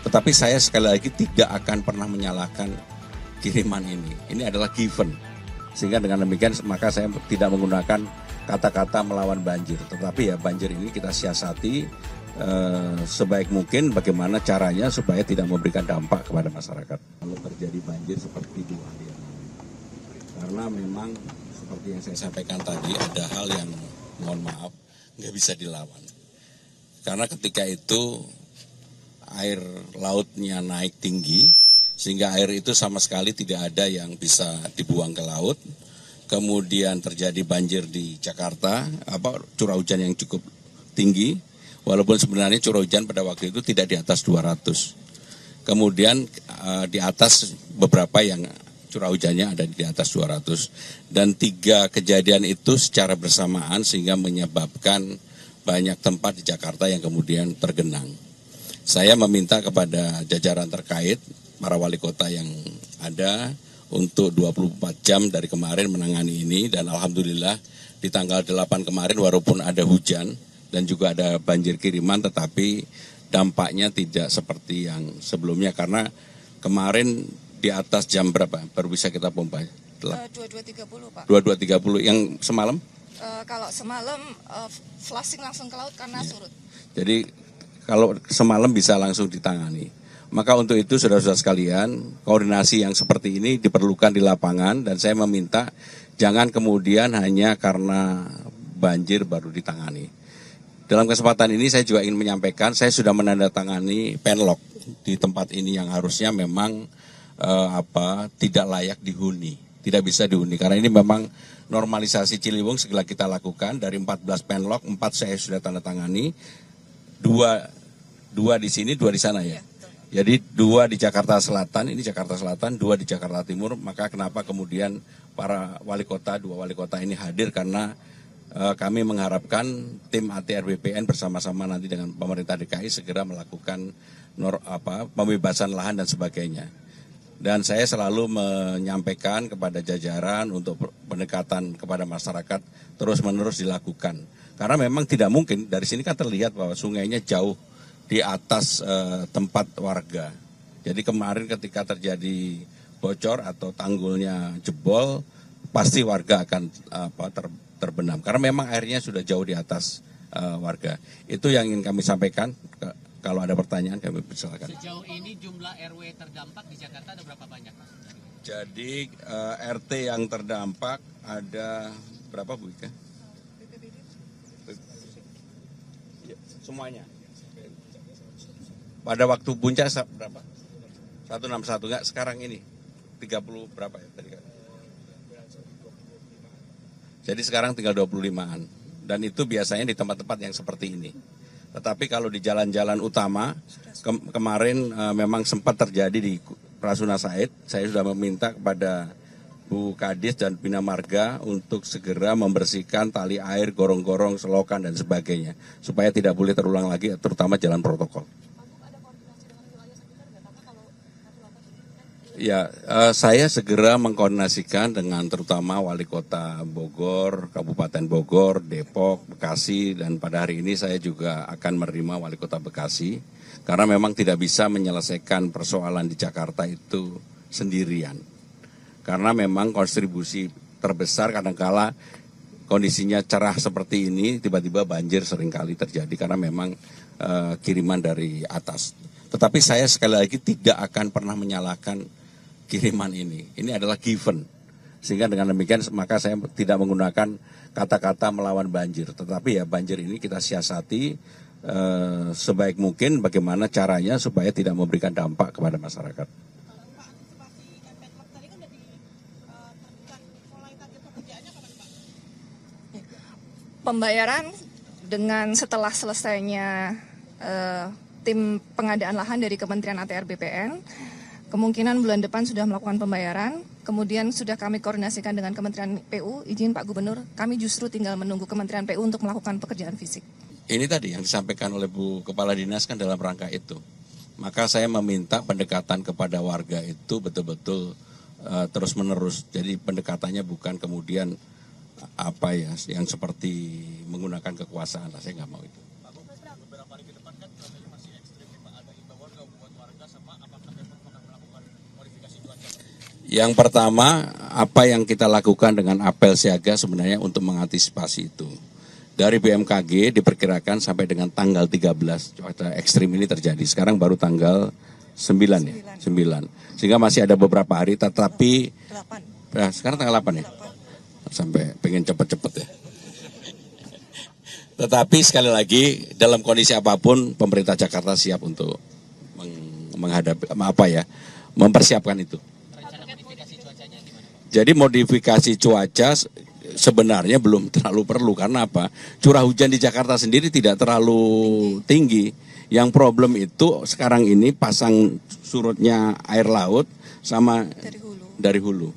Tetapi saya sekali lagi tidak akan pernah menyalahkan kiriman ini. Ini adalah given. Sehingga dengan demikian maka saya tidak menggunakan kata-kata melawan banjir. Tetapi ya banjir ini kita siasati sebaik mungkin bagaimana caranya supaya tidak memberikan dampak kepada masyarakat. Kalau terjadi banjir seperti dua hari yang lalu. Karena memang seperti yang saya sampaikan tadi ada hal yang mohon maaf nggak bisa dilawan. Karena ketika itu air lautnya naik tinggi sehingga air itu sama sekali tidak ada yang bisa dibuang ke laut. Kemudian terjadi banjir di Jakarta, curah hujan yang cukup tinggi, walaupun sebenarnya curah hujan pada waktu itu tidak di atas 200. Kemudian di atas beberapa yang curah hujannya ada di atas 200. Dan 3 kejadian itu secara bersamaan sehingga menyebabkan banyak tempat di Jakarta yang kemudian tergenang. Saya meminta kepada jajaran terkait, para wali kota yang ada, untuk 24 jam dari kemarin menangani ini, dan alhamdulillah di tanggal 8 kemarin walaupun ada hujan dan juga ada banjir kiriman, tetapi dampaknya tidak seperti yang sebelumnya karena kemarin di atas jam berapa baru bisa kita pompa? 22.30 Pak. 22.30 yang semalam? Kalau semalam flushing langsung ke laut karena surut. Jadi kalau semalam bisa langsung ditangani. Maka untuk itu saudara-saudara sekalian, koordinasi yang seperti ini diperlukan di lapangan dan saya meminta jangan kemudian hanya karena banjir baru ditangani. Dalam kesempatan ini saya juga ingin menyampaikan, saya sudah menandatangani penlock di tempat ini yang harusnya memang tidak layak dihuni, tidak bisa dihuni. Karena ini memang normalisasi Ciliwung segala kita lakukan dari 14 penlock, 4 saya sudah tanda tangani, 2 di sini, 2 di sana ya. Jadi 2 di Jakarta Selatan, ini Jakarta Selatan, 2 di Jakarta Timur, maka kenapa kemudian para wali kota, 2 wali kota ini hadir karena kami mengharapkan tim ATR BPN bersama-sama nanti dengan pemerintah DKI segera melakukan pembebasan lahan dan sebagainya. Dan saya selalu menyampaikan kepada jajaran untuk pendekatan kepada masyarakat terus-menerus dilakukan. Karena memang tidak mungkin, dari sini kan terlihat bahwa sungainya jauh di atas tempat warga. Jadi kemarin ketika terjadi bocor atau tanggulnya jebol, pasti warga akan terbenam. Karena memang airnya sudah jauh di atas warga. Itu yang ingin kami sampaikan. Kalau ada pertanyaan kami persilakan. Sejauh ini jumlah RW terdampak di Jakarta ada berapa banyak, Mas? Jadi RT yang terdampak ada berapa, Bu Ika? Semuanya. Pada waktu puncak berapa? 161, enggak sekarang ini 30 berapa ya tadi kan? Jadi sekarang tinggal 25-an. Dan itu biasanya di tempat-tempat yang seperti ini. Tetapi kalau di jalan-jalan utama kemarin memang sempat terjadi di Rasuna Said. Saya sudah meminta kepada Bu Kadis dan Bina Marga untuk segera membersihkan tali air, gorong-gorong, selokan dan sebagainya. Supaya tidak boleh terulang lagi, terutama jalan protokol. Ya, saya segera mengkoordinasikan dengan terutama Wali Kota Bogor, Kabupaten Bogor, Depok, Bekasi, dan pada hari ini saya juga akan menerima Wali Kota Bekasi, karena memang tidak bisa menyelesaikan persoalan di Jakarta itu sendirian. Karena memang kontribusi terbesar kadangkala kondisinya cerah seperti ini, tiba-tiba banjir seringkali terjadi karena memang kiriman dari atas. Tetapi saya sekali lagi tidak akan pernah menyalahkan kiriman ini. Ini adalah given. Sehingga dengan demikian maka saya tidak menggunakan kata-kata melawan banjir. Tetapi ya banjir ini kita siasati sebaik mungkin bagaimana caranya supaya tidak memberikan dampak kepada masyarakat. Pembayaran dengan setelah selesainya tim pengadaan lahan dari Kementerian ATR BPN, kemungkinan bulan depan sudah melakukan pembayaran, kemudian sudah kami koordinasikan dengan Kementerian PU, izin Pak Gubernur, kami justru tinggal menunggu Kementerian PU untuk melakukan pekerjaan fisik. Ini tadi yang disampaikan oleh Bu Kepala Dinas kan dalam rangka itu. Maka saya meminta pendekatan kepada warga itu betul-betul terus-menerus. Jadi pendekatannya bukan kemudian yang seperti menggunakan kekuasaan. Saya nggak mau itu. Yang pertama, apa yang kita lakukan dengan apel siaga sebenarnya untuk mengantisipasi itu. Dari BMKG diperkirakan sampai dengan tanggal 13 cuaca ekstrim ini terjadi. Sekarang baru tanggal 9 ya, 9. Sehingga masih ada beberapa hari, tetapi 8. Nah, sekarang tanggal 8 ya. Sampai pengen cepet-cepet ya. Tetapi sekali lagi dalam kondisi apapun pemerintah Jakarta siap untuk menghadapi mempersiapkan itu. Rencana modifikasi cuacanya gimana, Pak? Jadi modifikasi cuaca sebenarnya belum terlalu perlu karena apa? Curah hujan di Jakarta sendiri tidak terlalu tinggi. Yang problem itu sekarang ini pasang surutnya air laut sama Dari hulu. dari hulu.